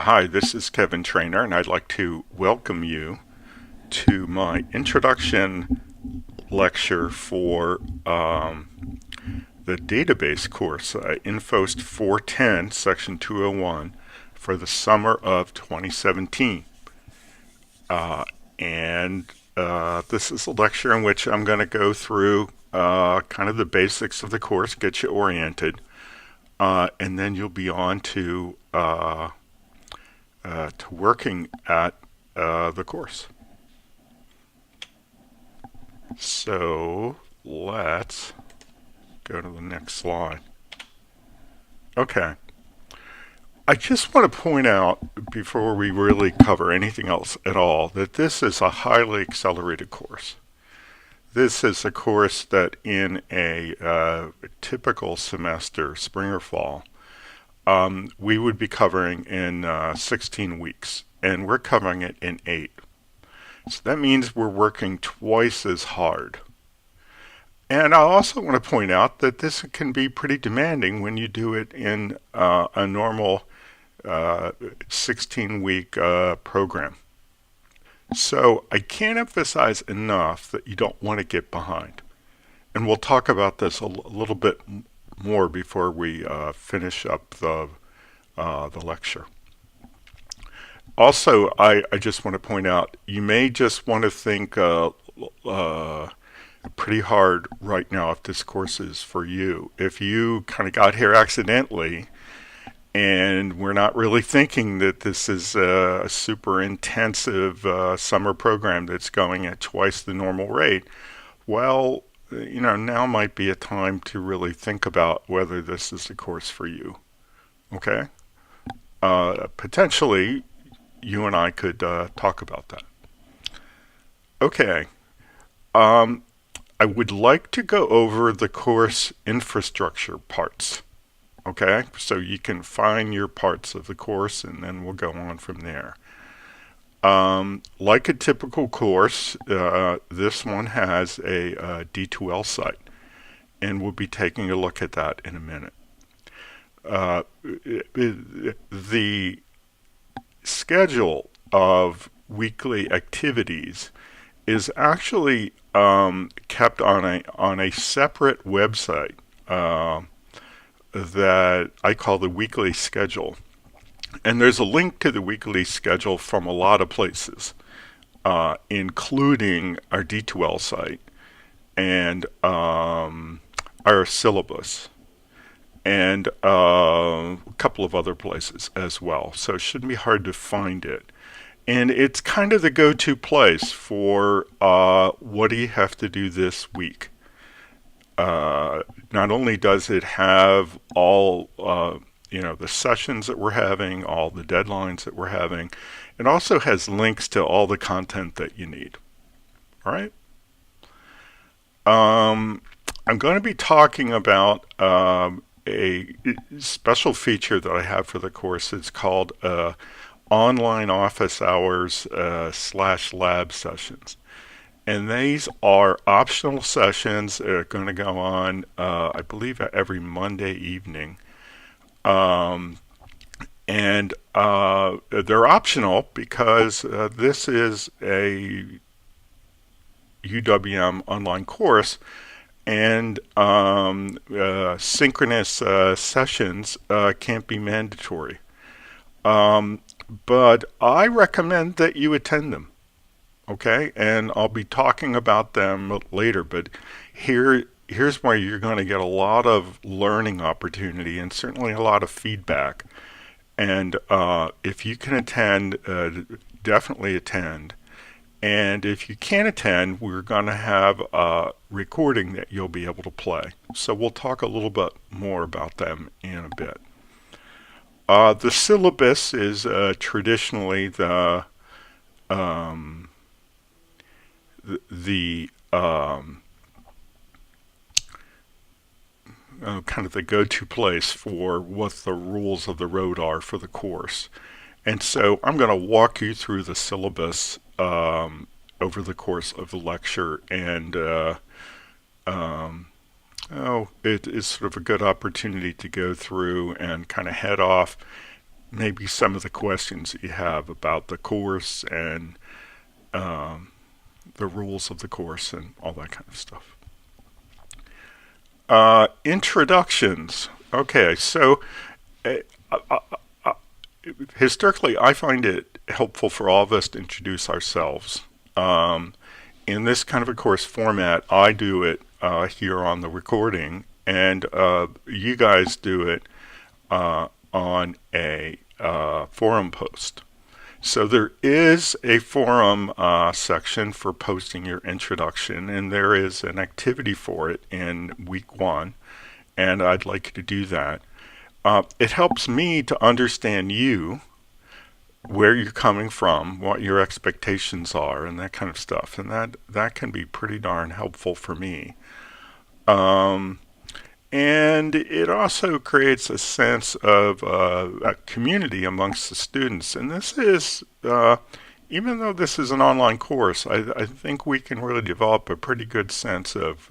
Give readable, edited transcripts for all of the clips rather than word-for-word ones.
Hi, this is Kevin Trainer, and I'd like to welcome you to my introduction lecture for the database course, INFOST 410, Section 201, for the summer of 2017. And this is a lecture in which I'm going to go through kind of the basics of the course, get you oriented, and then you'll be on to working at the course. So let's go to the next slide. Okay. I just want to point out, before we really cover anything else at all, that this is a highly accelerated course. This is a course that in a typical semester, spring or fall, we would be covering in 16 weeks, and we're covering it in 8. So that means we're working twice as hard. And I also want to point out that this can be pretty demanding when you do it in a normal 16-week program. So I can't emphasize enough that you don't want to get behind. And we'll talk about this a little bit more before we finish up the lecture. Also, I just want to point out, you may just want to think pretty hard right now if this course is for you. If you kind of got here accidentally and we're not really thinking that this is a super intensive summer program that's going at twice the normal rate, well, now might be a time to really think about whether this is the course for you. Okay? Potentially, you and I could talk about that. Okay. I would like to go over the course infrastructure parts. Okay? So you can find your parts of the course, and then we'll go on from there. Like a typical course, this one has a D2L site, and we'll be taking a look at that in a minute. The schedule of weekly activities is actually kept on a separate website that I call the weekly schedule. And there's a link to the weekly schedule from a lot of places, including our D2L site and our syllabus and a couple of other places as well. So it shouldn't be hard to find it. And it's kind of the go-to place for what do you have to do this week. Not only does it have all the sessions that we're having, all the deadlines that we're having, it also has links to all the content that you need. All right? I'm going to be talking about a special feature that I have for the course. It's called online office hours / lab sessions. And these are optional sessions that are going to go on, I believe, every Monday evening. And they're optional because this is a UWM online course, and synchronous sessions can't be mandatory. But I recommend that you attend them. Okay, and I'll be talking about them later, but here's where you're going to get a lot of learning opportunity and certainly a lot of feedback. And if you can attend, definitely attend. And if you can't attend, we're going to have a recording that you'll be able to play. So we'll talk a little bit more about them in a bit. The syllabus is traditionally the kind of the go-to place for what the rules of the road are for the course. And so I'm going to walk you through the syllabus over the course of the lecture, and it is sort of a good opportunity to go through and kind of head off maybe some of the questions that you have about the course and um, the rules of the course and all that kind of stuff. Introductions. Okay, so uh, uh, uh, historically, I find it helpful for all of us to introduce ourselves. Um, in this kind of a course format, I do it here on the recording, and you guys do it on a forum post. So there is a forum section for posting your introduction, and there is an activity for it in week 1, and I'd like you to do that. It helps me to understand you, where you're coming from, what your expectations are, and that kind of stuff, and that can be pretty darn helpful for me. Um, and it also creates a sense of a community amongst the students. And this is, even though this is an online course, I think we can really develop a pretty good sense of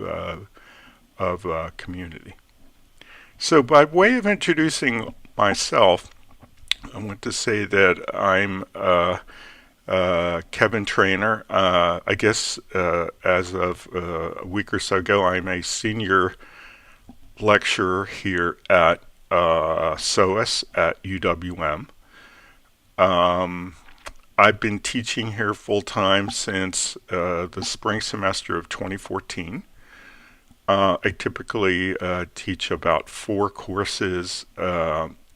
community. So by way of introducing myself, I want to say that I'm Kevin Trainer. I guess as of a week or so ago, I'm a senior lecturer here at SOAS at UWM. I've been teaching here full time since the spring semester of 2014. I typically teach about 4 courses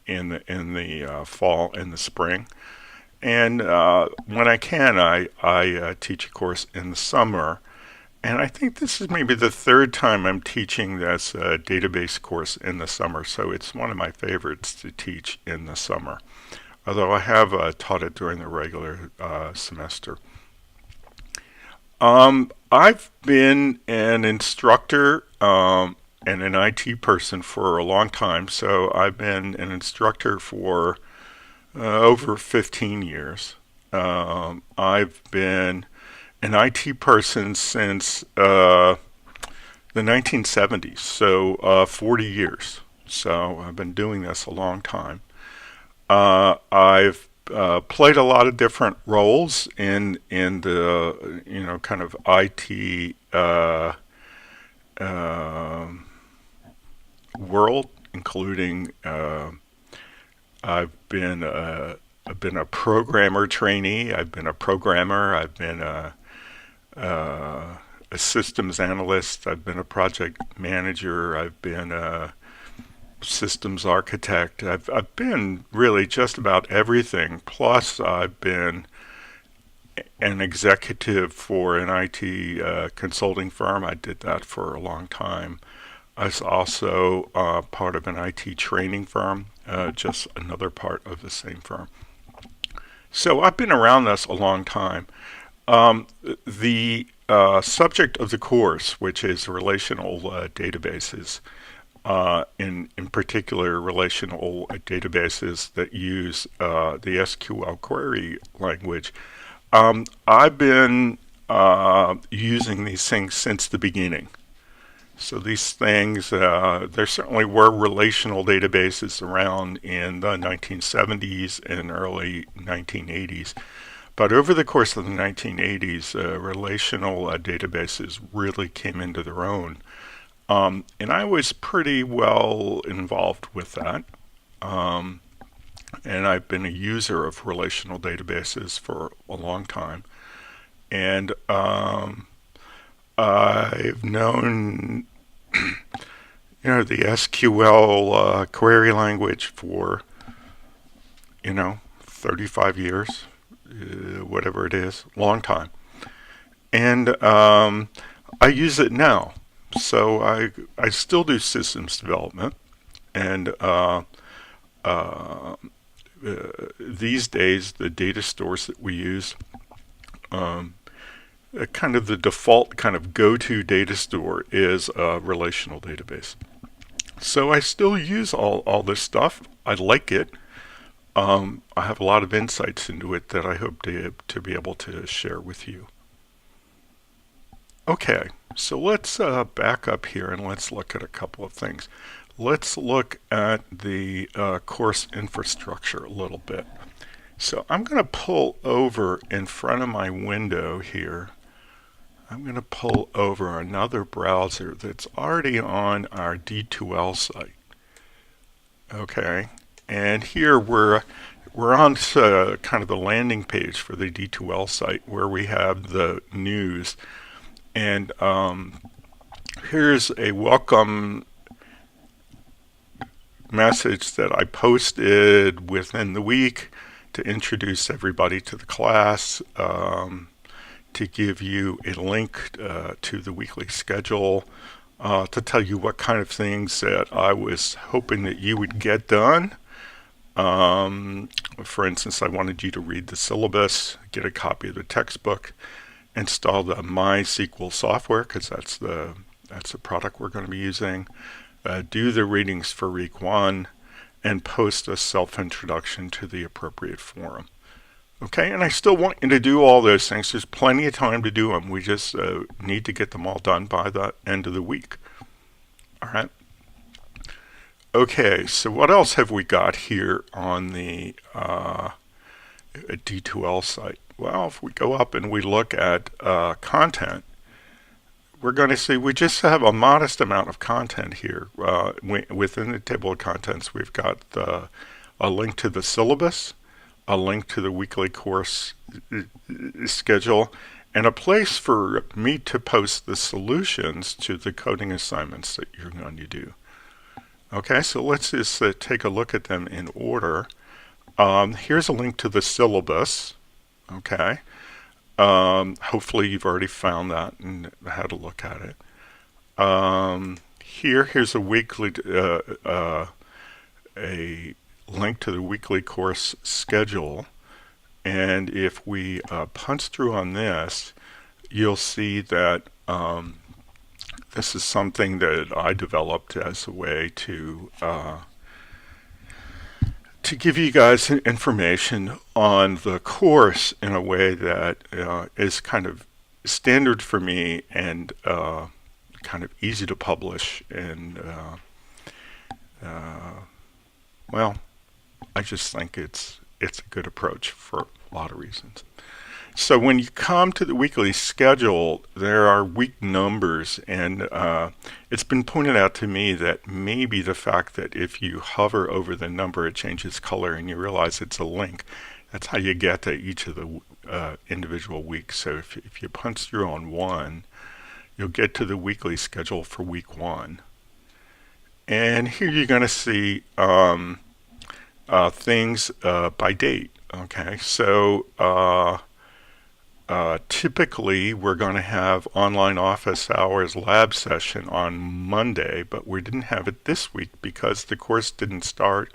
in the fall and the spring, and when I can, I teach a course in the summer. And I think this is maybe the 3rd time I'm teaching this database course in the summer, so it's one of my favorites to teach in the summer, although I have taught it during the regular semester. I've been an instructor and an IT person for a long time, so I've been an instructor for over 15 years. I've been an IT person since the 1970s, so 40 years. So I've been doing this a long time. I've played a lot of different roles in the kind of IT world, including I've been a programmer trainee. I've been a programmer. I've been a systems analyst. I've been a project manager. I've been a systems architect. I've been really just about everything. Plus, I've been an executive for an IT consulting firm. I did that for a long time. I was also part of an IT training firm, just another part of the same firm. So I've been around this a long time. The subject of the course, which is relational databases, in particular relational databases that use the SQL query language, I've been using these things since the beginning. So these things, there certainly were relational databases around in the 1970s and early 1980s. But over the course of the 1980s, relational databases really came into their own. And I was pretty well involved with that. And I've been a user of relational databases for a long time. And I've known the SQL query language for 35 years, whatever it is, long time. And I use it now. So I still do systems development, and these days the data stores that we use, kind of the default kind of go-to data store is a relational database. So I still use all this stuff. I like it. I have a lot of insights into it that I hope to be able to share with you. Okay, so let's back up here and let's look at a couple of things. let's look at the course infrastructure a little bit. So I'm going to pull over in front of my window here. I'm going to pull over another browser that's already on our D2L site. Okay, and here we're on kind of the landing page for the D2L site where we have the news. And here's a welcome message that I posted within the week to introduce everybody to the class, to give you a link to the weekly schedule, to tell you what kind of things that I was hoping that you would get done. For instance, I wanted you to read the syllabus, get a copy of the textbook, install the MySQL software, because that's the product we're going to be using, do the readings for week 1, and post a self-introduction to the appropriate forum. Okay, and I still want you to do all those things. There's plenty of time to do them. We just need to get them all done by the end of the week. All right. Okay, so what else have we got here on the D2L site? Well, if we go up and we look at content, we're going to see we just have a modest amount of content here. Within the table of contents, we've got a link to the syllabus, a link to the weekly course schedule, and a place for me to post the solutions to the coding assignments that you're going to do. Okay, so let's just take a look at them in order. Here's a link to the syllabus. Okay. Hopefully you've already found that and had a look at it. Here's a weekly a link to the weekly course schedule, and if we punch through on this, you'll see that this is something that I developed as a way to give you guys information on the course in a way that is kind of standard for me and kind of easy to publish, and well, I just think it's a good approach for a lot of reasons. So when you come to the weekly schedule, there are week numbers, and it's been pointed out to me that maybe the fact that if you hover over the number, it changes color and you realize it's a link. That's how you get to each of the individual weeks. So if you punch through on 1, you'll get to the weekly schedule for week 1. And here you're going to see things by date. Okay, so typically we're going to have online office hours lab session on Monday, but we didn't have it this week because the course didn't start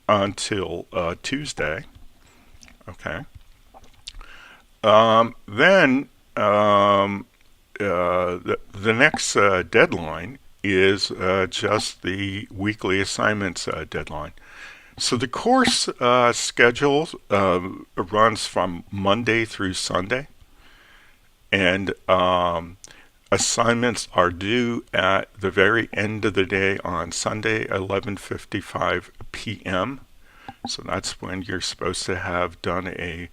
until Tuesday. Okay. Then the next deadline is just the weekly assignments deadline. So the course schedule runs from Monday through Sunday, and assignments are due at the very end of the day on Sunday, 11:55 p.m. So that's when you're supposed to have done a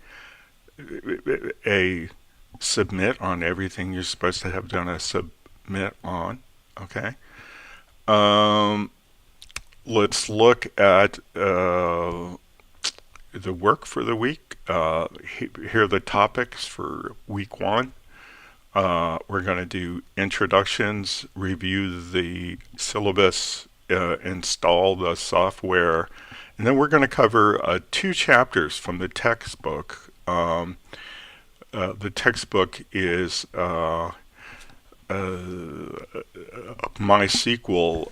submit on everything you're supposed to have done a submit on. Okay. Let's look at the work for the week. Here are the topics for week 1. We're going to do introductions, review the syllabus, install the software, and then we're going to cover 2 chapters from the textbook. The textbook is MySQL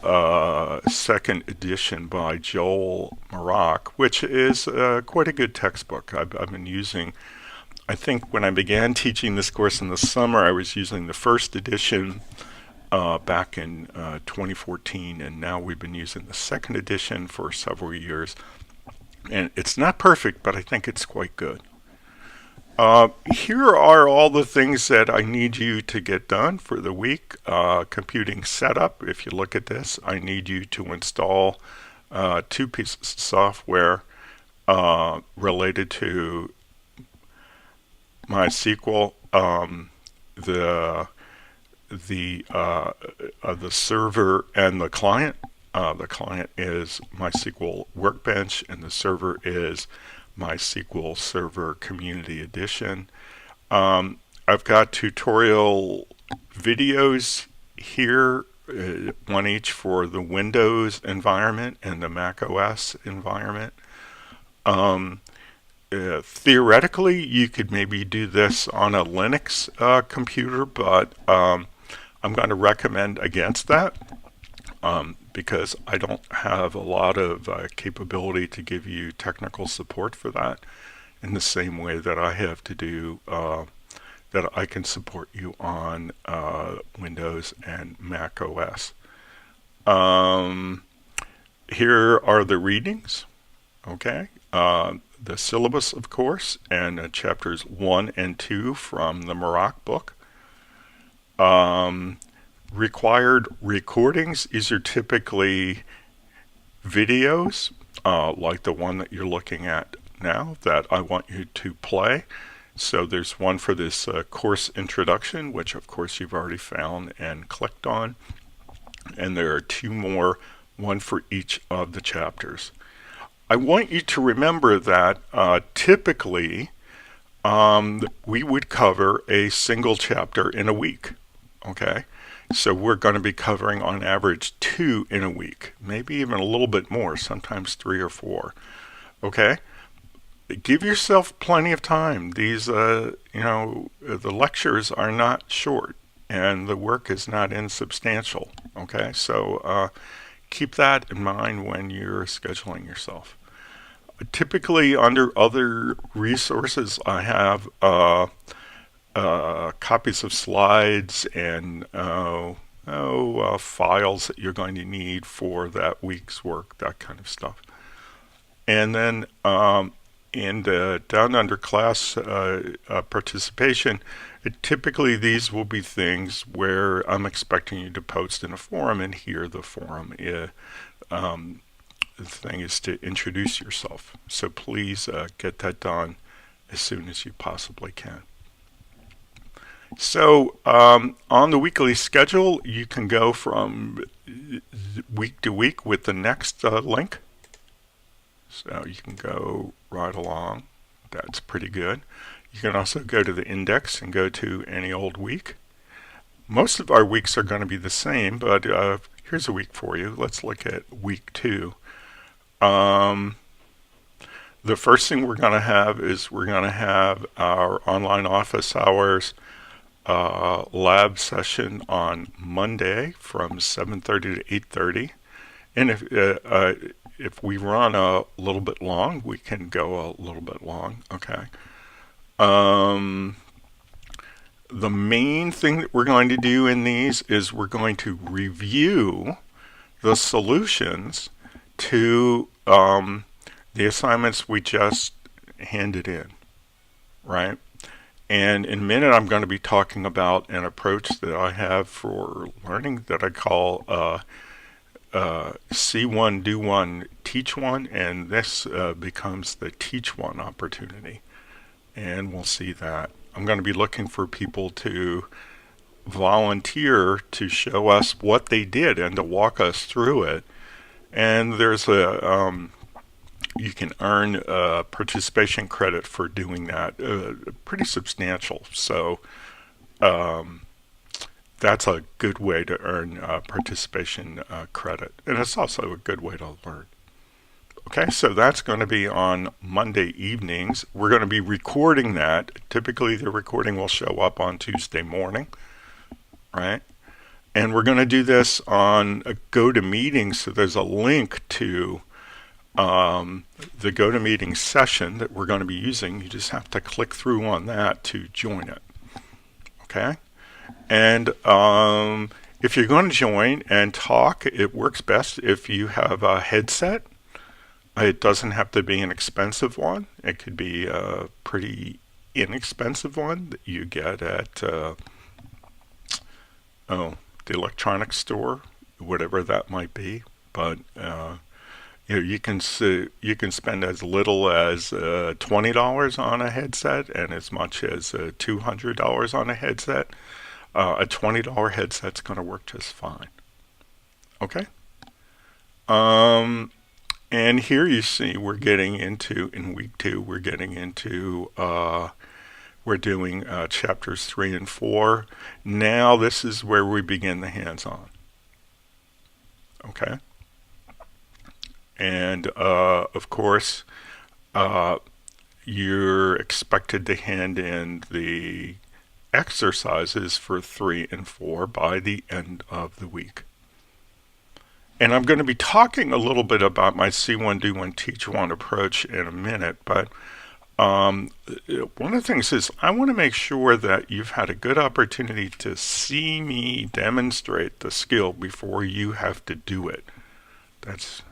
2nd edition by Joel Maroc, which is quite a good textbook. I've been using, I think when I began teaching this course in the summer, I was using the 1st edition back in 2014, and now we've been using the 2nd edition for several years. And it's not perfect, but I think it's quite good. Here are all the things that I need you to get done for the week. Computing setup. If you look at this, I need you to install two pieces of software related to MySQL. The the server and the client. The client is MySQL Workbench, and the server is MySQL Server Community Edition. I've got tutorial videos here, one each for the Windows environment and the Mac OS environment. Theoretically, you could maybe do this on a Linux computer, but I'm going to recommend against that because I don't have a lot of capability to give you technical support for that in the same way that I have to do that I can support you on Windows and Mac OS. Here are the readings, okay? The syllabus, of course, and chapters 1 and 2 from the Maroc book. Required recordings. These are typically videos like the one that you're looking at now that I want you to play. So there's one for this course introduction, which of course you've already found and clicked on. And there are two more, one for each of the chapters. I want you to remember that typically we would cover a single chapter in a week, okay? So we're going to be covering on average 2 in a week, maybe even a little bit more, sometimes 3 or 4, okay? Give yourself plenty of time. These, the lectures are not short and the work is not insubstantial, okay? So keep that in mind when you're scheduling yourself. Typically, under other resources, I have copies of slides and files that you're going to need for that week's work, that kind of stuff. And then in the Down Under class participation, typically these will be things where I'm expecting you to post in a forum, and here the forum is, the thing is to introduce yourself. So please get that done as soon as you possibly can. So on the weekly schedule, you can go from week to week with the next link. So you can go right along. That's pretty good. You can also go to the index and go to any old week. Most of our weeks are going to be the same, but here's a week for you. Let's look at week 2. The first thing we're going to have is we're going to have our online office hours lab session on Monday from 7:30 to 8:30. And if we run a little bit long, we can go a little bit long, okay? The main thing that we're going to do in these is we're going to review the solutions to the assignments we just handed in, right? And in a minute, I'm going to be talking about an approach that I have for learning that I call See One, Do One, Teach One, and this becomes the Teach One opportunity. And we'll see that. I'm going to be looking for people to volunteer to show us what they did and to walk us through it. And there's you can earn participation credit for doing that, pretty substantial. So that's a good way to earn participation credit. And it's also a good way to learn. Okay, so that's going to be on Monday evenings. We're going to be recording that. Typically, the recording will show up on Tuesday morning, right? And we're going to do this on a GoToMeeting, so there's a link to the GoToMeeting session that we're going to be using. You just have to click through on that to join it, okay? And if you're going to join and talk, it works best if you have a headset. It doesn't have to be an expensive one. It could be a pretty inexpensive one that you get at the electronics store, whatever that might be. But you can spend as little as $20 on a headset and as much as $200 on a headset. A $20 headset's going to work just fine. Okay. And here you see we're getting into, in week 2, we're getting into, we're doing chapters 3 and 4. Now this is where we begin the hands-on. Okay. And of course, you're expected to hand in the exercises for 3 and 4 by the end of the week. And I'm going to be talking a little bit about my see one, do one, teach one approach in a minute, but one of the things is I want to make sure that you've had a good opportunity to see me demonstrate the skill before you have to do it. That's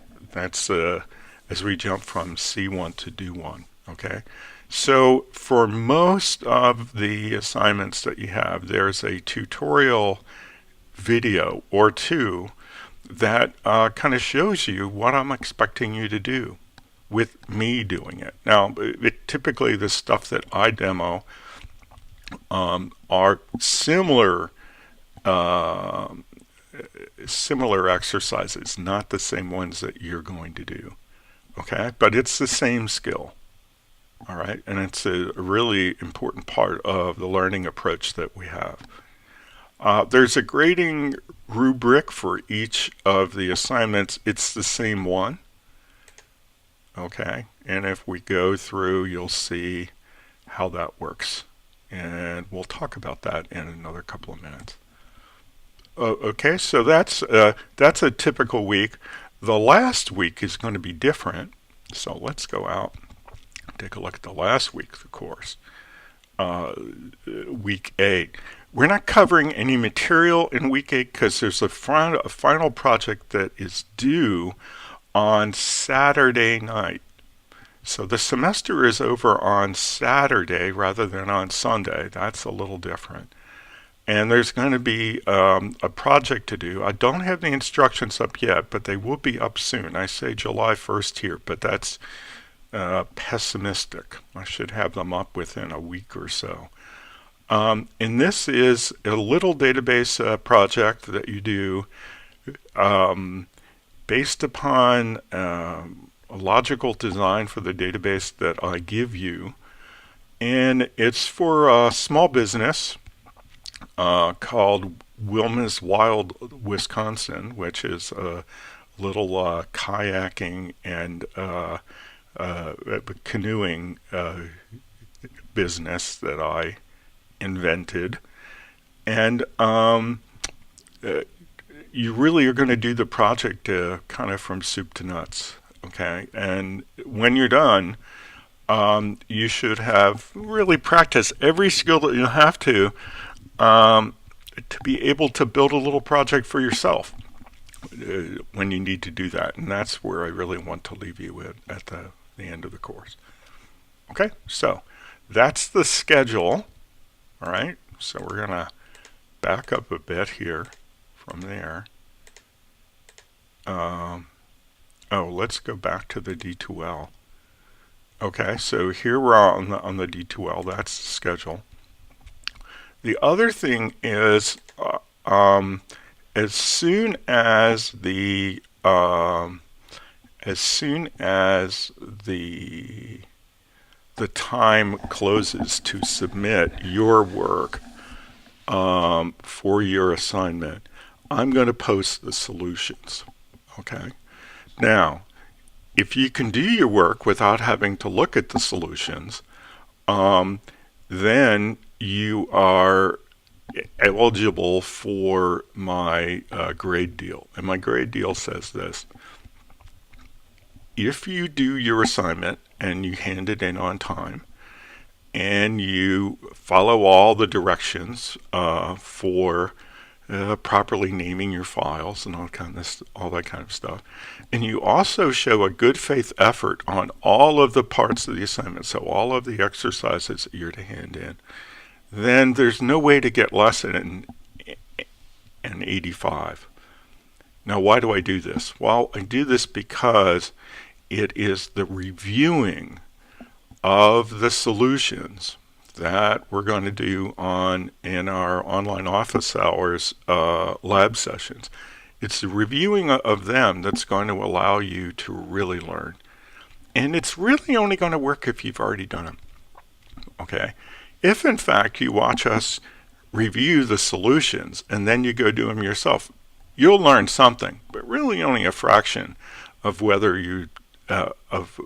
as we jump from see one to do one. Okay. So for most of the assignments that you have, there's a tutorial video or two that kind of shows you what I'm expecting you to do with me doing it. Now, typically the stuff that I demo are similar exercises, not the same ones that you're going to do. Okay, but it's the same skill. All right, and it's a really important part of the learning approach that we have. There's a grading rubric for each of the assignments. It's the same one. Okay, and if we go through, you'll see how that works. And we'll talk about that in another couple of minutes. Okay, so that's a typical week. The last week is going to be different. So let's go out and take a look at the last week of the course. Week 8. We're not covering any material in week 8 because there's a final project that is due on Saturday night. So the semester is over on Saturday rather than on Sunday. That's a little different. And there's going to be a project to do. I don't have the instructions up yet, but they will be up soon. I say July 1st here, but that's pessimistic. I should have them up within a week or so. And this is a little database project that you do based upon a logical design for the database that I give you. And it's for a small business called Wilma's Wild Wisconsin, which is a little kayaking and canoeing business that I invented. And you really are going to do the project kind of from soup to nuts. Okay, and when you're done, you should have really practiced every skill that you have to be able to build a little project for yourself when you need to do that. And that's where I really want to leave you at the end of the course. Okay, so that's the schedule. All right, so we're going to back up a bit here from there. Let's go back to the D2L. Okay, so here we're on the D2L. That's the schedule. The other thing is, as soon as the time closes to submit your work for your assignment, I'm going to post the solutions. Okay. Now, if you can do your work without having to look at the solutions, then you are eligible for my grade deal. And my grade deal says this: if you do your assignment and you hand it in on time, and you follow all the directions for properly naming your files and all that kind of stuff. And you also show a good faith effort on all of the parts of the assignment, so all of the exercises that you're to hand in. Then there's no way to get less than an 85. Now, why do I do this? Well, I do this because it is the reviewing of the solutions that we're going to do in our online office hours lab sessions. It's the reviewing of them that's going to allow you to really learn. And it's really only going to work if you've already done them. Okay? If in fact you watch us review the solutions and then you go do them yourself, you'll learn something, but really only a fraction of whether you of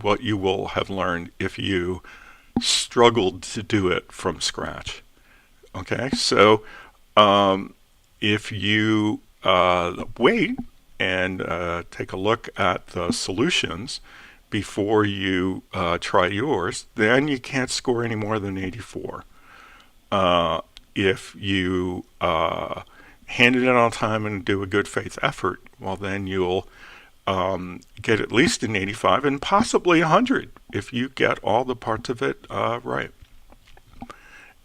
what you will have learned if you struggled to do it from scratch. Okay, so if you wait and take a look at the solutions before you try yours, then you can't score any more than 84. If you hand it in on time and do a good faith effort, well, then you'll get at least an 85 and possibly 100 if you get all the parts of it right.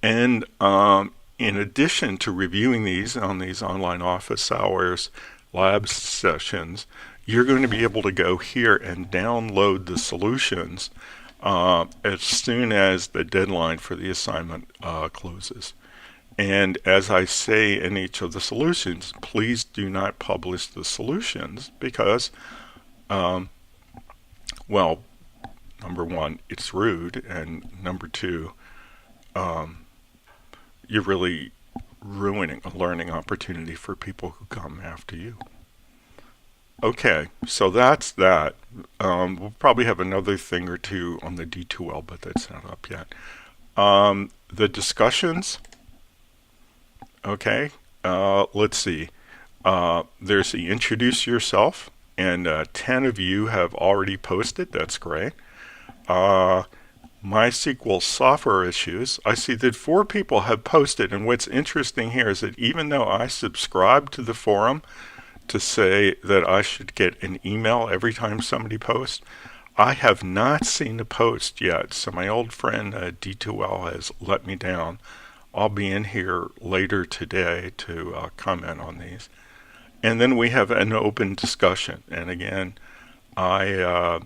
And in addition to reviewing these on these online office hours lab sessions, you're going to be able to go here and download the solutions as soon as the deadline for the assignment closes. And as I say in each of the solutions, please do not publish the solutions because, well, number one, it's rude, and number two, you're really ruining a learning opportunity for people who come after you. Okay, so that's that. We'll probably have another thing or two on the D2L, but that's not up yet. The discussions. Okay, let's see. There's the introduce yourself, and 10 of you have already posted. That's great. MySQL software issues. I see that 4 people have posted, and what's interesting here is that even though I subscribe to the forum to say that I should get an email every time somebody posts, I have not seen the post yet. So my old friend D2L has let me down. I'll be in here later today to comment on these. And then we have an open discussion. And again, I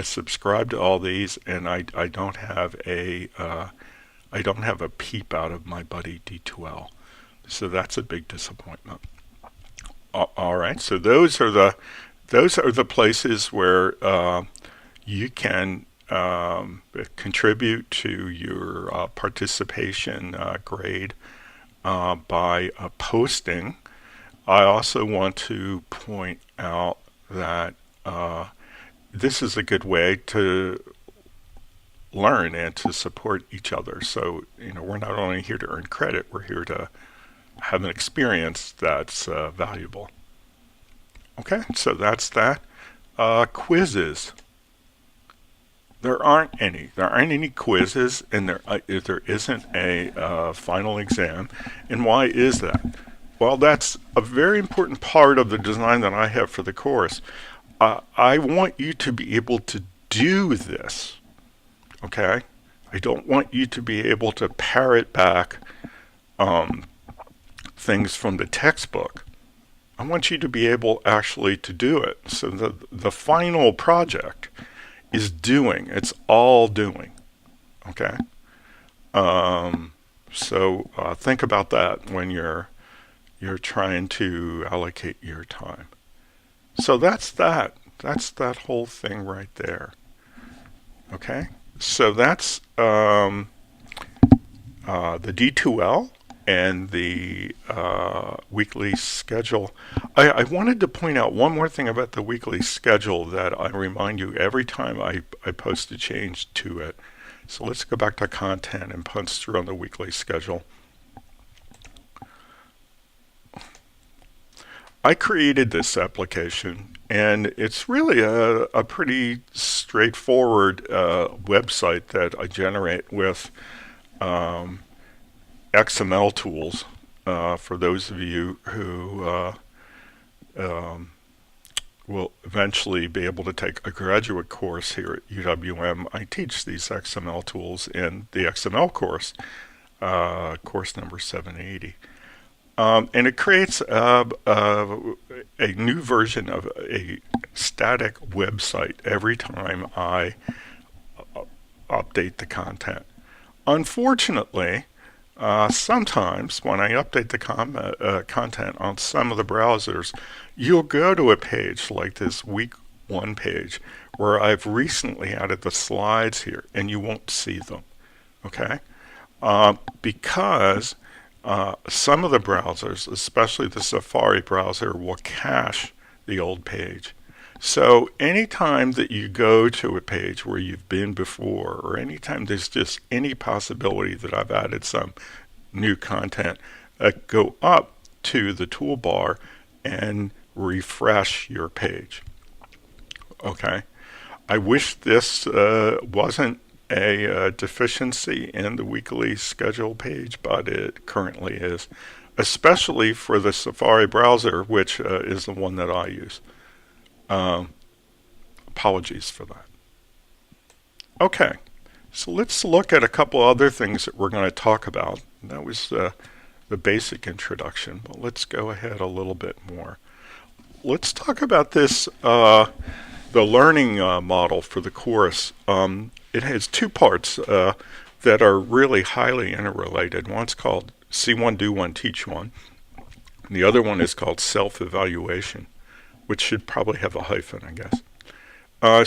subscribe to all these, and I don't have a peep out of my buddy D2L. So that's a big disappointment. All right, so those are the places where you can contribute to your participation grade by posting. I also want to point out that this is a good way to learn and to support each other. So, we're not only here to earn credit, we're here to have an experience that's valuable. Okay, so that's that. Quizzes. There aren't any. There aren't any quizzes, and there isn't a final exam. And why is that? Well, that's a very important part of the design that I have for the course. I want you to be able to do this, okay? I don't want you to be able to parrot back things from the textbook. I want you to be able actually to do it. So the final project is doing. It's all doing, okay? So think about that when you're trying to allocate your time. So that's that. That's that whole thing right there. Okay? So that's the D2L and the weekly schedule. I wanted to point out one more thing about the weekly schedule that I remind you every time I post a change to it. So let's go back to content and punch through on the weekly schedule. I created this application, and it's really a pretty straightforward website that I generate with XML tools. for those of you who will eventually be able to take a graduate course here at UWM. I teach these XML tools in the XML course, course number 780. And it creates a new version of a static website every time I update the content. Unfortunately, sometimes when I update the content on some of the browsers, you'll go to a page like this week 1 page where I've recently added the slides here, and you won't see them, okay? Because some of the browsers, especially the Safari browser, will cache the old page. So anytime that you go to a page where you've been before, or anytime there's just any possibility that I've added some new content, go up to the toolbar and refresh your page. Okay. I wish this wasn't a deficiency in the weekly schedule page, but it currently is, especially for the Safari browser, which is the one that I use. Apologies for that. Okay, so let's look at a couple other things that we're going to talk about. That was the basic introduction, but let's go ahead a little bit more. Let's talk about this, the learning model for the course. It has 2 parts that are really highly interrelated. One's called See One, Do One, Teach One. And the other one is called Self-Evaluation, which should probably have a hyphen, I guess.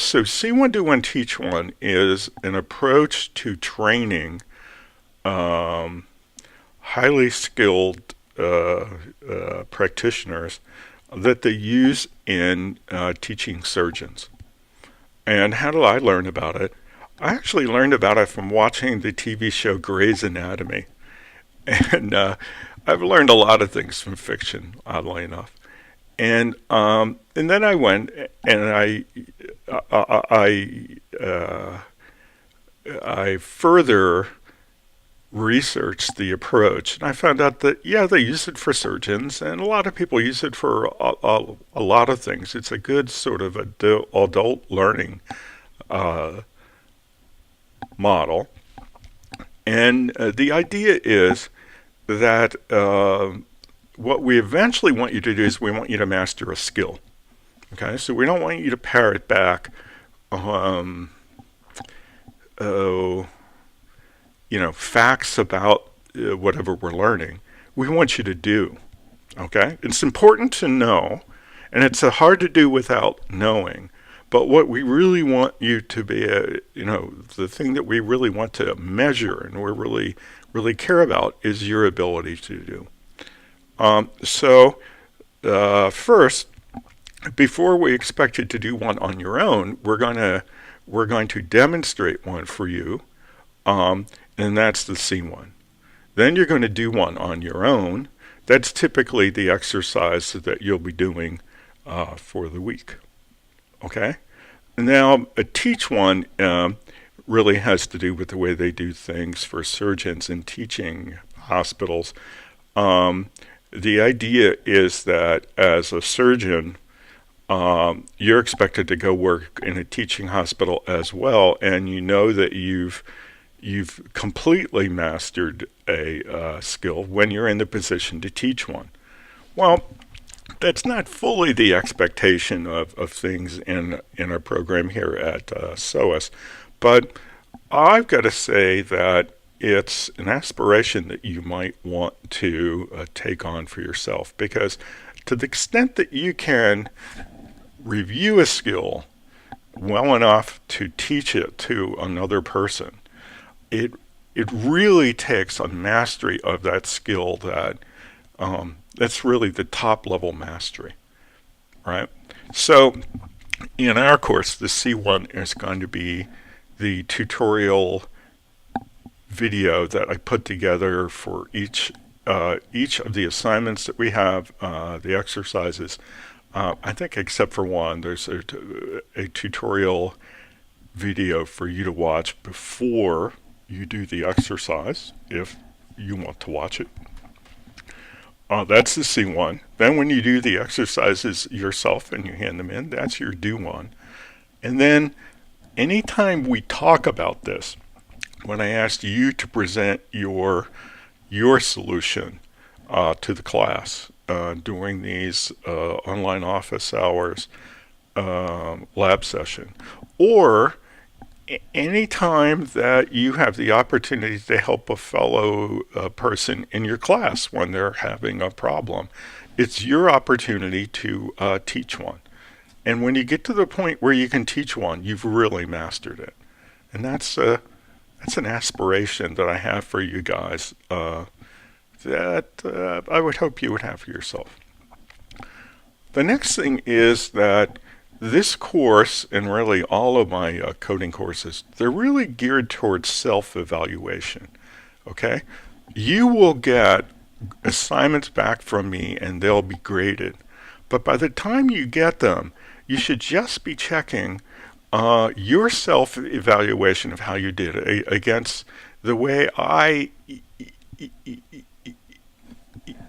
So See One, Do One, Teach One is an approach to training highly skilled practitioners that they use in teaching surgeons. And how did I learn about it? I actually learned about it from watching the TV show Grey's Anatomy. And I've learned a lot of things from fiction, oddly enough. And then I went and I further researched the approach, and I found out that, yeah, they use it for surgeons, and a lot of people use it for a lot of things. It's a good sort of adult learning model. And the idea is that what we eventually want you to do is we want you to master a skill. Okay, so we don't want you to parrot back, facts about whatever we're learning. We want you to do. Okay, it's important to know, and it's hard to do without knowing. But what we really want you to be, the thing that we really want to measure and we really care about is your ability to do. First, before we expect you to do one on your own, we're going to demonstrate one for you, and that's the C one. Then you're going to do one on your own. That's typically the exercise that you'll be doing for the week. Okay? Now, a teach one really has to do with the way they do things for surgeons in teaching hospitals. The idea is that as a surgeon, you're expected to go work in a teaching hospital as well, and you know that you've completely mastered a skill when you're in the position to teach one. Well, that's not fully the expectation of things in our program here at SOAS, but I've got to say that it's an aspiration that you might want to take on for yourself, because to the extent that you can review a skill well enough to teach it to another person, it really takes a mastery of that skill that's really the top level mastery, right? So in our course, the C1 is going to be the tutorial video that I put together for each of the assignments that we have, the exercises. I think except for one, there's a tutorial video for you to watch before you do the exercise, if you want to watch it. That's the C1. Then when you do the exercises yourself and you hand them in, that's your do one. And then anytime we talk about this, when I asked you to present your solution to the class during these online office hours lab session, or any time that you have the opportunity to help a fellow person in your class when they're having a problem, it's your opportunity to teach one. And when you get to the point where you can teach one, you've really mastered it. And that's an aspiration that I have for you guys that I would hope you would have for yourself. The next thing is that this course, and really all of my coding courses, they're really geared towards self-evaluation, okay? You will get assignments back from me and they'll be graded. But by the time you get them, you should just be checking your self-evaluation of how you did it against the way I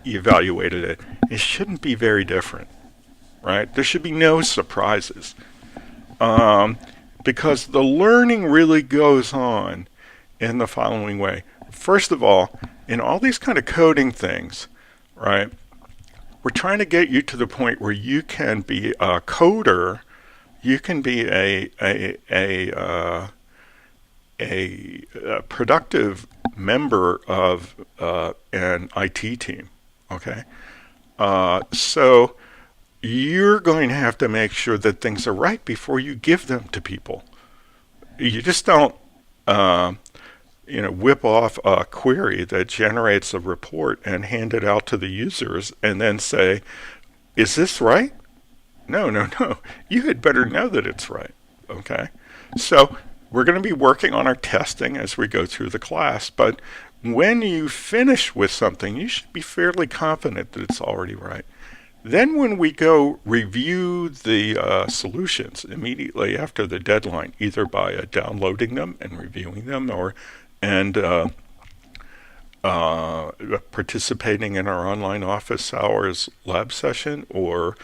evaluated it. It shouldn't be very different. Right? There should be no surprises because the learning really goes on in the following way. First of all, in all these kind of coding things, right, we're trying to get you to the point where you can be a coder, you can be a productive member of an IT team, okay? So you're going to have to make sure that things are right before you give them to people. You just don't, whip off a query that generates a report and hand it out to the users and then say, is this right? No. You had better know that it's right, okay? So we're going to be working on our testing as we go through the class, but when you finish with something, you should be fairly confident that it's already right. Then when we go review the solutions immediately after the deadline, either by downloading them and reviewing them and participating in our online office hours lab session, or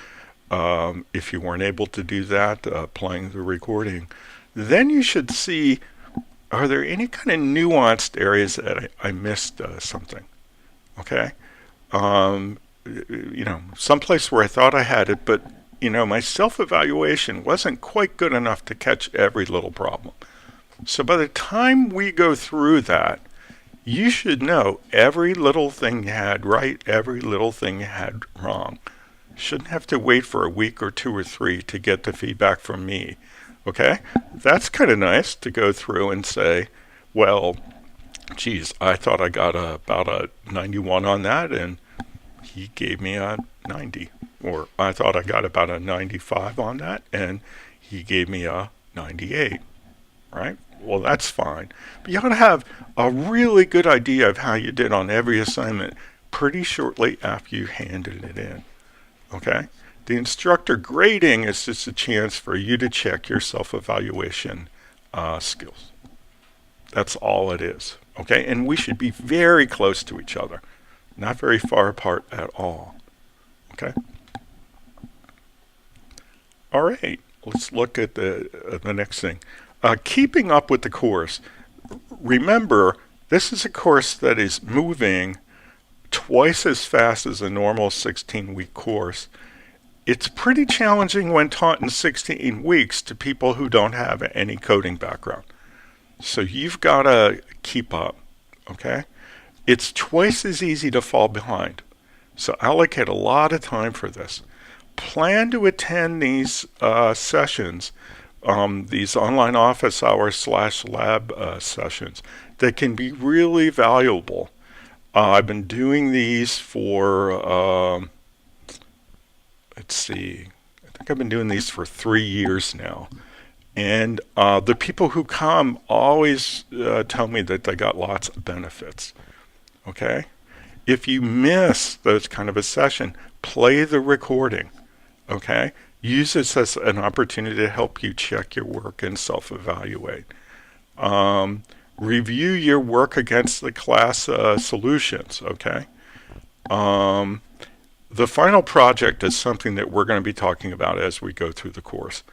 if you weren't able to do that, playing the recording, then you should see, are there any kind of nuanced areas that I missed something, okay? Someplace where I thought I had it, but, my self-evaluation wasn't quite good enough to catch every little problem. So by the time we go through that, you should know every little thing you had right, every little thing you had wrong. Shouldn't have to wait for a week or two or three to get the feedback from me, okay? That's kind of nice to go through and say, well, geez, I thought I got about a 91 on that, and he gave me a 90. Or I thought I got about a 95 on that, and he gave me a 98, right? Well, that's fine. But you ought to have a really good idea of how you did on every assignment pretty shortly after you handed it in, okay? The instructor grading is just a chance for you to check your self-evaluation skills. That's all it is, okay? And we should be very close to each other. Not very far apart at all. Okay? All right. Let's look at the next thing. Keeping up with the course. Remember, this is a course that is moving twice as fast as a normal 16-week course. It's pretty challenging when taught in 16 weeks to people who don't have any coding background. So you've got to keep up. Okay? It's twice as easy to fall behind. So allocate a lot of time for this. Plan to attend these sessions, these online office hours / lab sessions that can be really valuable. I've been doing these for, let's see, I think I've been doing these for 3 years now. And the people who come always tell me that they got lots of benefits. Okay? If you miss those kind of a session, play the recording. Okay? Use this as an opportunity to help you check your work and self-evaluate. Review your work against the class solutions. Okay? The final project is something that we're going to be talking about as we go through the course.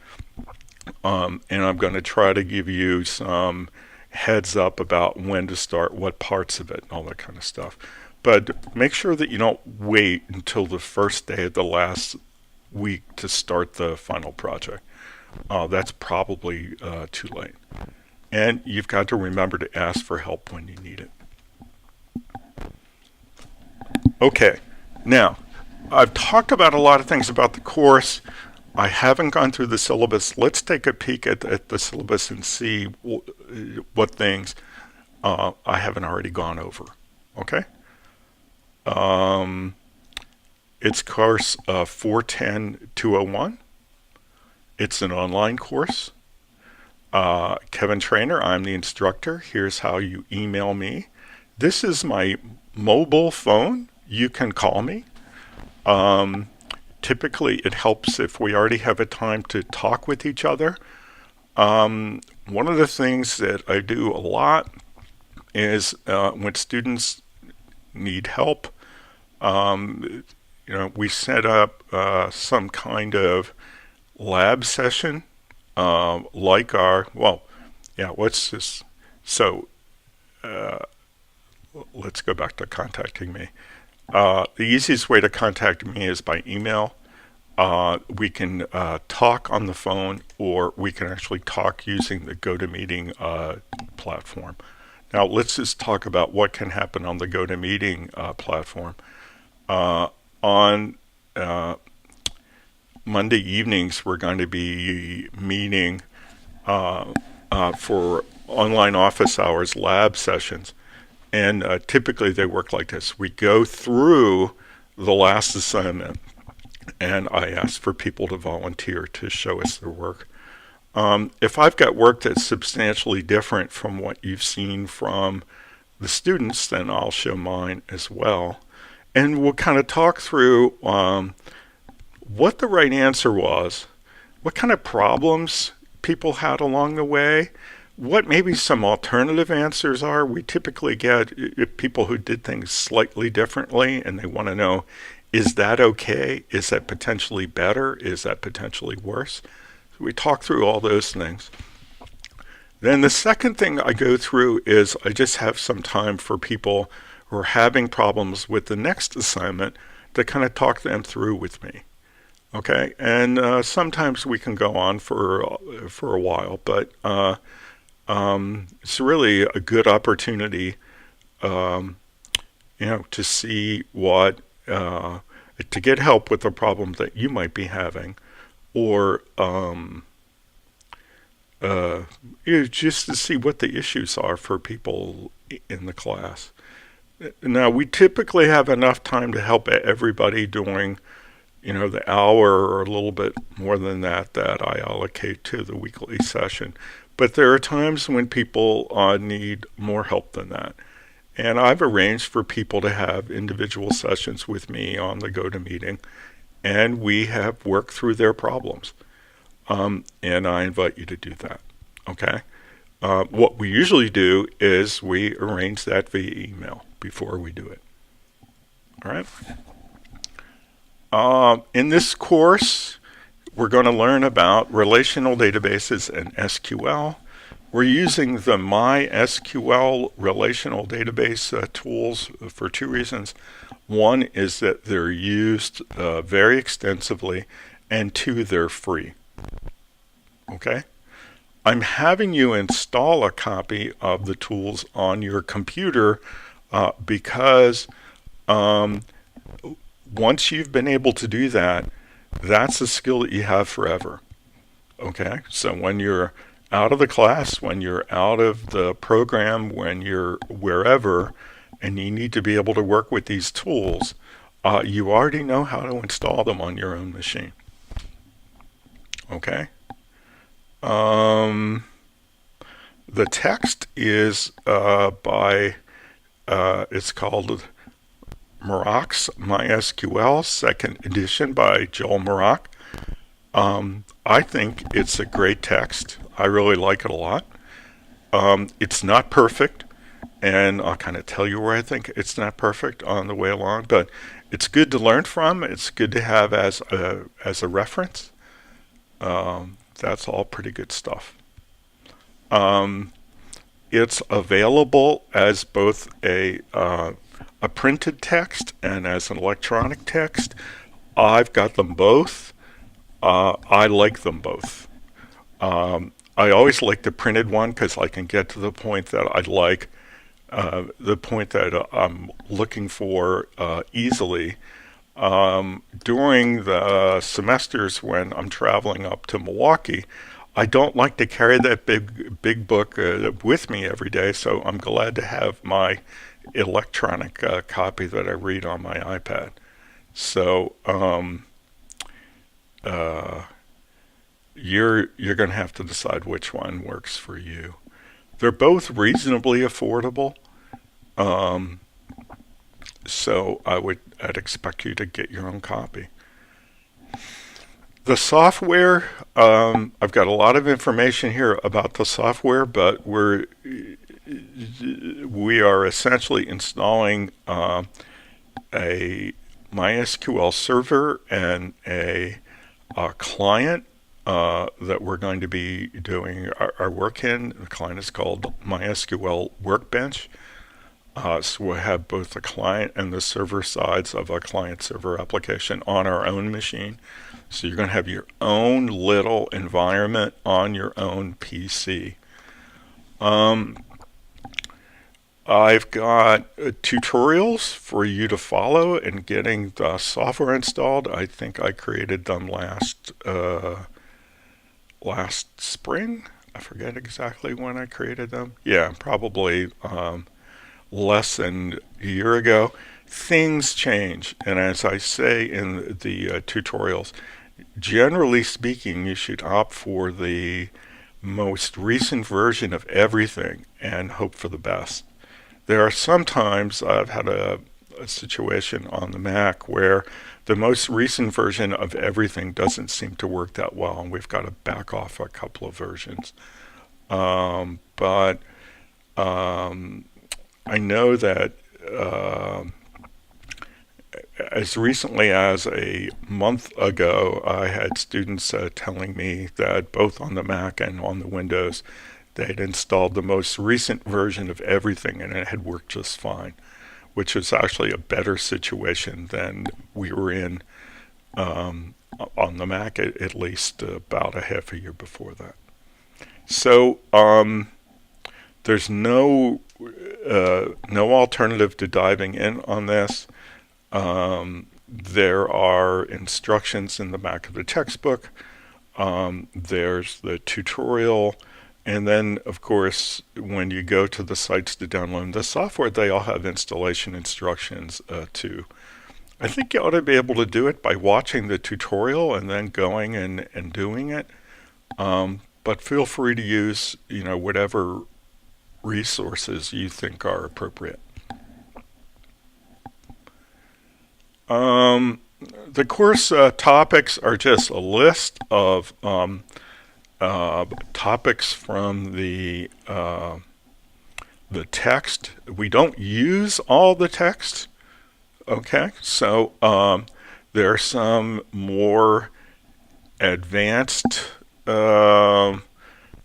And I'm going to try to give you some heads up about when to start, what parts of it, and all that kind of stuff. But make sure that you don't wait until the first day of the last week to start the final project. That's probably too late. And you've got to remember to ask for help when you need it. Okay, now, I've talked about a lot of things about the course. I haven't gone through the syllabus. Let's take a peek at the syllabus and see what things I haven't already gone over. Okay? It's course 410-201. It's an online course. Kevin Trainer, I'm the instructor. Here's how you email me. This is my mobile phone. You can call me. Typically, it helps if we already have a time to talk with each other. One of the things that I do a lot is when students need help, we set up some kind of lab session, like our, let's go back to contacting me. The easiest way to contact me is by email. We can talk on the phone, or we can actually talk using the GoToMeeting platform. Now, let's just talk about what can happen on the GoToMeeting platform. On Monday evenings, we're going to be meeting for online office hours lab sessions. And typically they work like this. We go through the last assignment, and I ask for people to volunteer to show us their work. If I've got work that's substantially different from what you've seen from the students, then I'll show mine as well. And we'll kind of talk through what the right answer was, what kind of problems people had along the way, what maybe some alternative answers are. We typically get people who did things slightly differently, and they want to know, is that okay? Is that potentially better? Is that potentially worse? So we talk through all those things. Then the second thing I go through is I just have some time for people who are having problems with the next assignment to kind of talk them through with me. Okay, and sometimes we can go on for a while, but it's really a good opportunity, to see what, to get help with the problem that you might be having, or just to see what the issues are for people in the class. Now, we typically have enough time to help everybody during the hour or a little bit more than that I allocate to the weekly session. But there are times when people need more help than that. And I've arranged for people to have individual sessions with me on the GoToMeeting, and we have worked through their problems. And I invite you to do that. Okay? What we usually do is we arrange that via email before we do it. All right? In this course, we're going to learn about relational databases and SQL. We're using the MySQL relational database tools for two reasons. One is that they're used very extensively, and two, they're free. Okay? I'm having you install a copy of the tools on your computer because once you've been able to do that, that's a skill that you have forever. Okay? So when you're out of the class, when you're out of the program, when you're wherever, and you need to be able to work with these tools, you already know how to install them on your own machine. Okay? The text is it's called Marock's MySQL, second edition by Joel Marock. I think it's a great text. I really like it a lot. It's not perfect, and I'll kind of tell you where I think it's not perfect on the way along, but it's good to learn from. It's good to have as a reference. That's all pretty good stuff. It's available as both a printed text and as an electronic text. I've got them both. I like them both. I always like the printed one because I can get to the point that I like, the point that I'm looking for easily. During the semesters when I'm traveling up to Milwaukee, I don't like to carry that big book with me every day, so I'm glad to have my electronic copy that I read on my iPad. So you're going to have to decide which one works for you. They're both reasonably affordable, so I'd expect you to get your own copy. The software, I've got a lot of information here about the software, but we are essentially installing a MySQL server and a client that we're going to be doing our work in. The client is called MySQL Workbench. So we'll have both the client and the server sides of a client-server application on our own machine. So you're going to have your own little environment on your own PC. I've got tutorials for you to follow in getting the software installed. I think I created them last spring. I forget exactly when I created them. Yeah, probably less than a year ago. Things change, and as I say in the tutorials, generally speaking, you should opt for the most recent version of everything and hope for the best. There are sometimes I've had a situation on the Mac where the most recent version of everything doesn't seem to work that well, and we've got to back off a couple of versions. But I know that as recently as a month ago, I had students telling me that both on the Mac and on the Windows, they'd installed the most recent version of everything and it had worked just fine, which is actually a better situation than we were in on the Mac, at least about a half a year before that. So there's no alternative to diving in on this. There are instructions in the back of the textbook. There's the tutorial. And then, of course, when you go to the sites to download the software, they all have installation instructions too. I think you ought to be able to do it by watching the tutorial and then going and doing it. But feel free to use, whatever resources you think are appropriate. The course topics are just a list of topics from the text. We don't use all the text. Okay, so there are some more advanced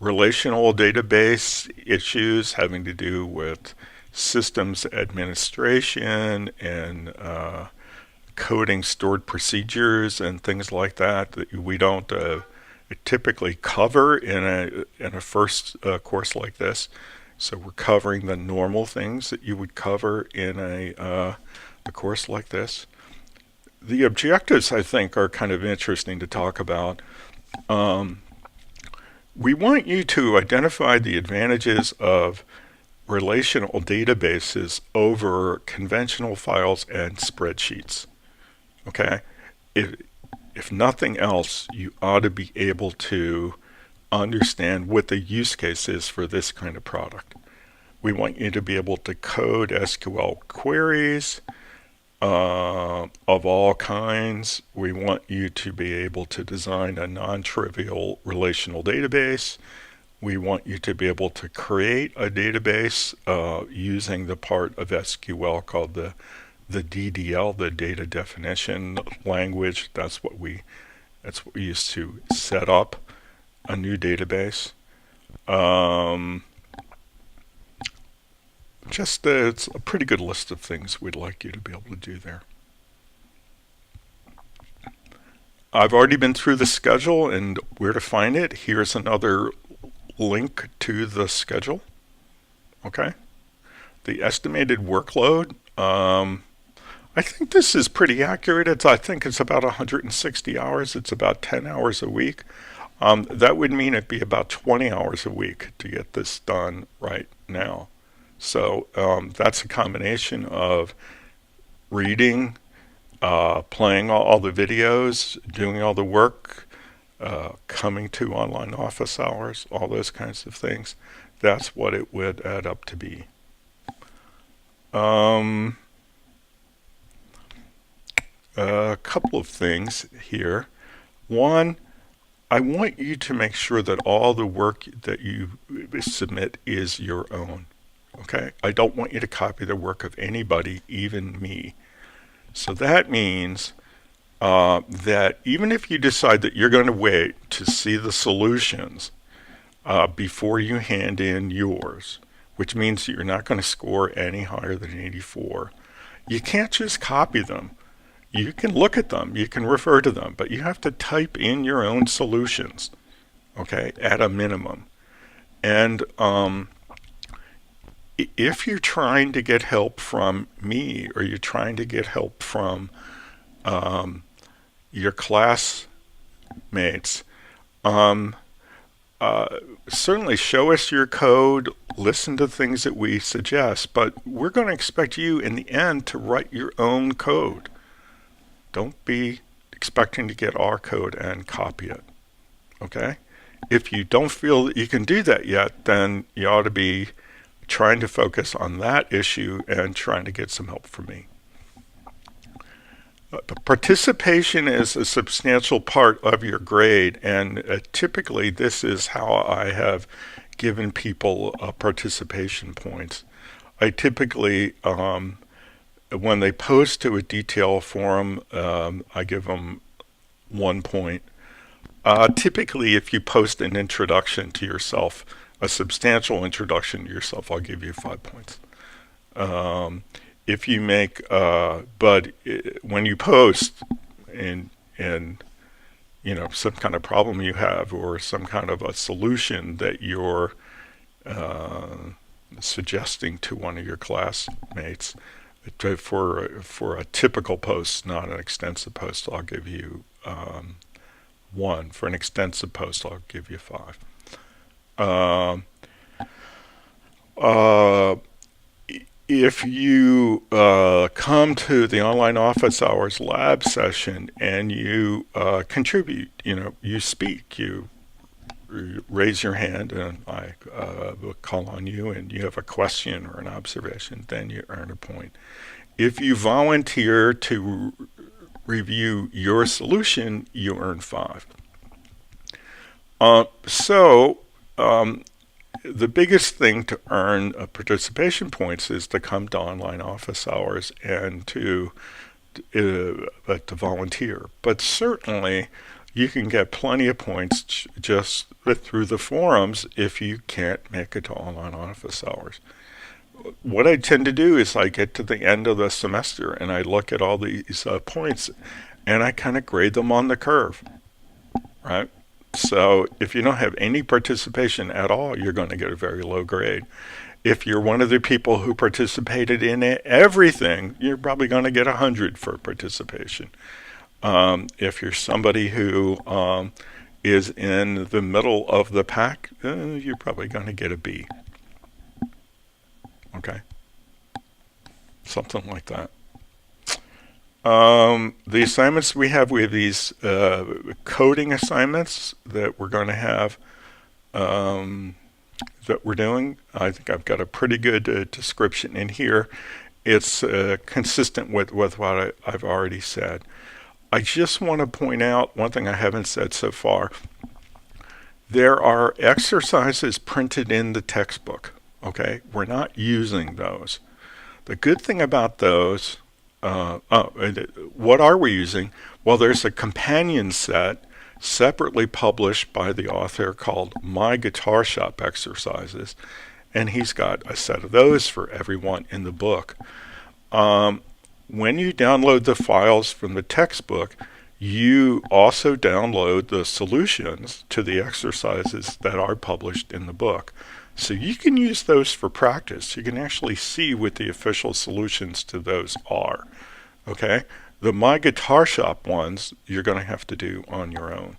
relational database issues having to do with systems administration and coding stored procedures and things like that we don't typically cover in a first course like this. So we're covering the normal things that you would cover in a course like this. The objectives, I think, are kind of interesting to talk about. We want you to identify the advantages of relational databases over conventional files and spreadsheets. Okay? If nothing else, you ought to be able to understand what the use case is for this kind of product. We want you to be able to code SQL queries of all kinds. We want you to be able to design a non-trivial relational database. We want you to be able to create a database using the part of SQL called the DDL, the data definition language. That's what we use to set up a new database. It's a pretty good list of things we'd like you to be able to do there. I've already been through the schedule and where to find it. Here's another link to the schedule. Okay. The estimated workload. I think this is pretty accurate. I think it's about 160 hours. It's about 10 hours a week. That would mean it'd be about 20 hours a week to get this done right now. So that's a combination of reading, playing all the videos, doing all the work, coming to online office hours, all those kinds of things. That's what it would add up to be. A couple of things here. One, I want you to make sure that all the work that you submit is your own. Okay? I don't want you to copy the work of anybody, even me. So that means that even if you decide that you're going to wait to see the solutions before you hand in yours, which means that you're not going to score any higher than 84, you can't just copy them. You can look at them, you can refer to them, but you have to type in your own solutions, okay, at a minimum. And if you're trying to get help from me, or you're trying to get help from your classmates, certainly show us your code, listen to things that we suggest, but we're going to expect you in the end to write your own code. Don't be expecting to get our code and copy it, okay? If you don't feel that you can do that yet, then you ought to be trying to focus on that issue and trying to get some help from me. Participation is a substantial part of your grade, and typically this is how I have given people participation points. I typically, when they post to a detail forum, I give them 1 point. Typically, if you post an introduction to yourself, a substantial introduction to yourself, I'll give you 5 points. If you make, but when you post in some kind of problem you have, or some kind of a solution that you're suggesting to one of your classmates, for a typical post, not an extensive post, I'll give you 1. For an extensive post, I'll give you 5. If you come to the online office hours lab session and you contribute, you speak, you raise your hand and I will call on you and you have a question or an observation, then you earn a point. If you volunteer to review your solution, you earn 5. The biggest thing to earn participation points is to come to online office hours and to volunteer. But certainly you can get plenty of points just through the forums if you can't make it to online office hours. What I tend to do is I get to the end of the semester and I look at all these points and I kind of grade them on the curve, right? So if you don't have any participation at all, you're going to get a very low grade. If you're one of the people who participated in everything, you're probably going to get 100 for participation. If you're somebody who is in the middle of the pack, you're probably going to get a B. Okay? Something like that. The assignments we have these coding assignments that we're going to have that we're doing. I think I've got a pretty good description in here. It's consistent with what I've already said. I just want to point out one thing I haven't said so far. There are exercises printed in the textbook. Okay, we're not using those. The good thing about those, what are we using? Well, there's a companion set separately published by the author called My Guitar Shop Exercises, and he's got a set of those for everyone in the book. When you download the files from the textbook, you also download the solutions to the exercises that are published in the book. So you can use those for practice. You can actually see what the official solutions to those are. Okay? The My Guitar Shop ones, you're going to have to do on your own.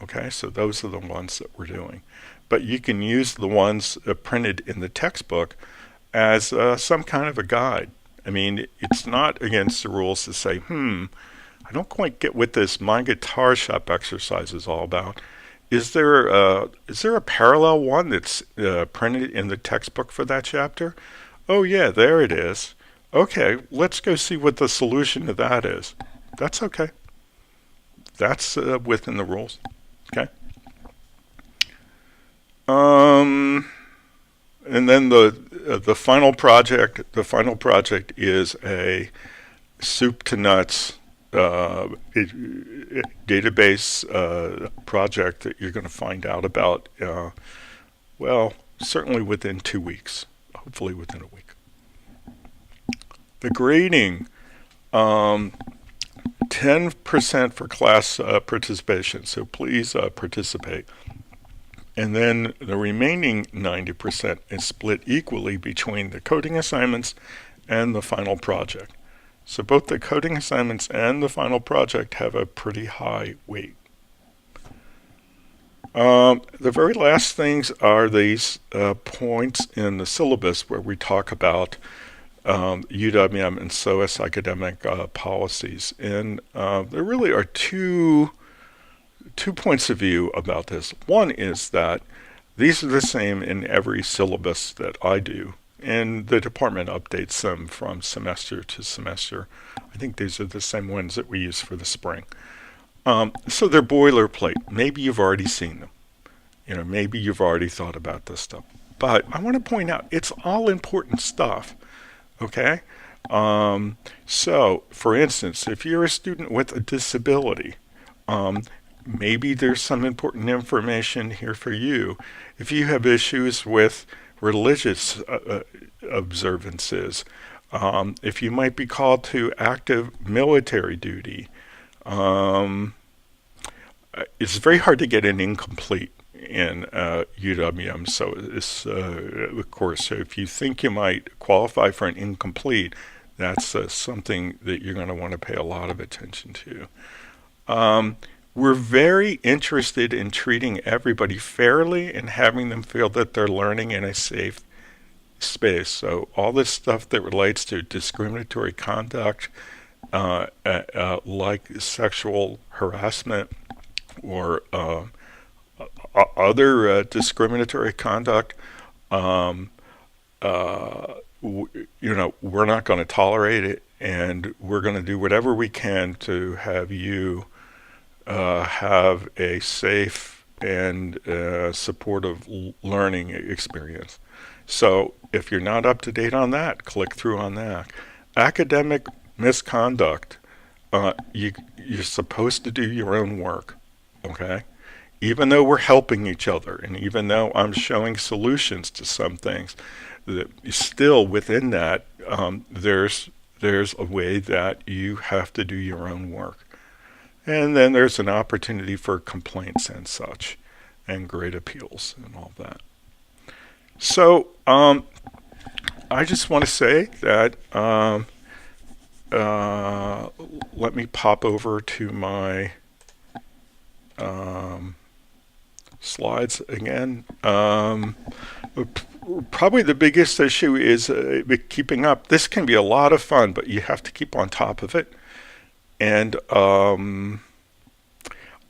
Okay? So those are the ones that we're doing. But you can use the ones printed in the textbook as some kind of a guide. I mean, it's not against the rules to say, I don't quite get what this My Guitar Shop exercise is all about. Is there a parallel one that's printed in the textbook for that chapter? Oh yeah, there it is. Okay, let's go see what the solution to that is. That's okay. That's within the rules. Okay. And then the final project. The final project is a soup to nuts database project that you're going to find out about, well, certainly within 2 weeks, hopefully within a week. The grading, 10% for class participation, so please participate. And then the remaining 90% is split equally between the coding assignments and the final project. So both the coding assignments and the final project have a pretty high weight. The very last things are these points in the syllabus where we talk about UWM and SOAS academic policies. And there really are two points of view about this. One is that these are the same in every syllabus that I do, and the department updates them from semester to semester. I think these are the same ones that we use for the spring. So they're boilerplate. Maybe you've already seen them. Maybe you've already thought about this stuff. But I want to point out, it's all important stuff. Okay? So, for instance, if you're a student with a disability, maybe there's some important information here for you. If you have issues with religious observances, if you might be called to active military duty, it's very hard to get an incomplete in UWM. So it's, of course, so if you think you might qualify for an incomplete, that's something that you're going to want to pay a lot of attention to. We're very interested in treating everybody fairly and having them feel that they're learning in a safe space. So all this stuff that relates to discriminatory conduct, like sexual harassment or other discriminatory conduct, we're not going to tolerate it, and we're going to do whatever we can to have you have a safe and supportive learning experience. So if you're not up to date on that, click through on that. Academic misconduct, you're supposed to do your own work, okay? Even though we're helping each other, and even though I'm showing solutions to some things, still within that, there's a way that you have to do your own work. And then there's an opportunity for complaints and such, and grade appeals and all that. So I just want to say that let me pop over to my slides again. Probably the biggest issue is keeping up. This can be a lot of fun, but you have to keep on top of it. And I'm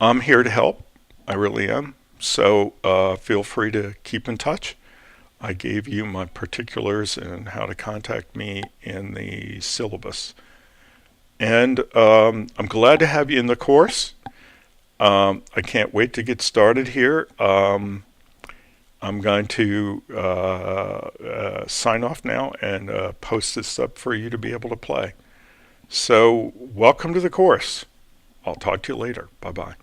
here to help. I really am. So feel free to keep in touch. I gave you my particulars and how to contact me in the syllabus. And I'm glad to have you in the course. I can't wait to get started here. I'm going to sign off now and post this up for you to be able to play. So welcome to the course. I'll talk to you later. Bye-bye.